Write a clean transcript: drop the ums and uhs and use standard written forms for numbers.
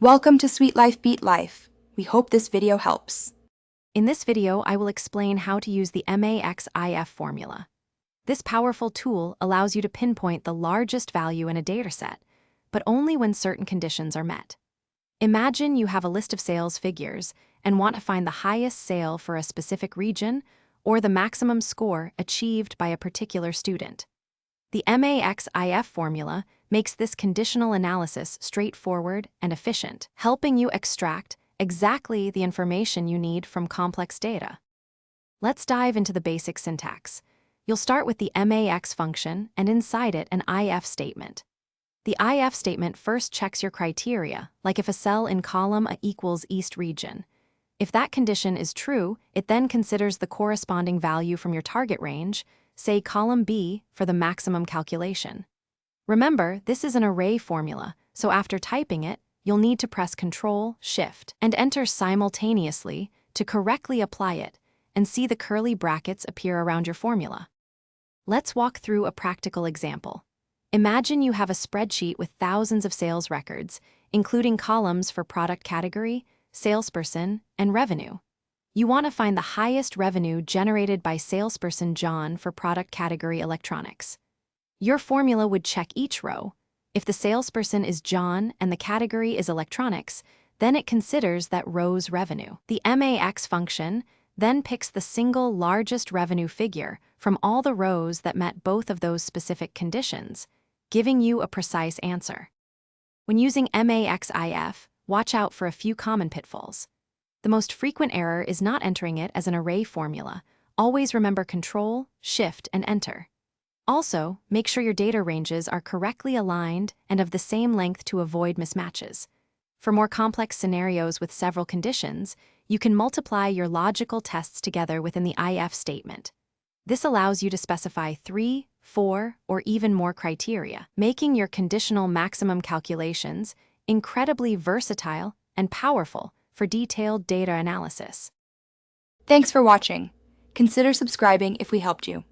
Welcome to Sweet Life Beat Life. We hope this video helps. In this video, I will explain how to use the MAXIF formula. This powerful tool allows you to pinpoint the largest value in a dataset, but only when certain conditions are met. Imagine you have a list of sales figures and want to find the highest sale for a specific region or the maximum score achieved by a particular student. The MAXIF formula makes this conditional analysis straightforward and efficient, helping you extract exactly the information you need from complex data. Let's dive into the basic syntax. You'll start with the MAX function and inside it an IF statement. The IF statement first checks your criteria, like if a cell in column A equals East region. If that condition is true, it then considers the corresponding value from your target range, say column B, for the maximum calculation. Remember, this is an array formula, so after typing it, you'll need to press Ctrl, Shift, and Enter simultaneously to correctly apply it and see the curly brackets appear around your formula. Let's walk through a practical example. Imagine you have a spreadsheet with thousands of sales records, including columns for product category, salesperson, and revenue. You want to find the highest revenue generated by salesperson John for product category electronics. Your formula would check each row. If the salesperson is John and the category is electronics, then it considers that row's revenue. The MAX function then picks the single largest revenue figure from all the rows that met both of those specific conditions, giving you a precise answer. When using MAXIF, watch out for a few common pitfalls. The most frequent error is not entering it as an array formula. Always remember Ctrl, Shift, and Enter. Also, make sure your data ranges are correctly aligned and of the same length to avoid mismatches. For more complex scenarios with several conditions, you can multiply your logical tests together within the IF statement. This allows you to specify 3, 4, or even more criteria, making your conditional maximum calculations incredibly versatile and powerful for detailed data analysis. Thanks for watching. Consider subscribing if we helped you.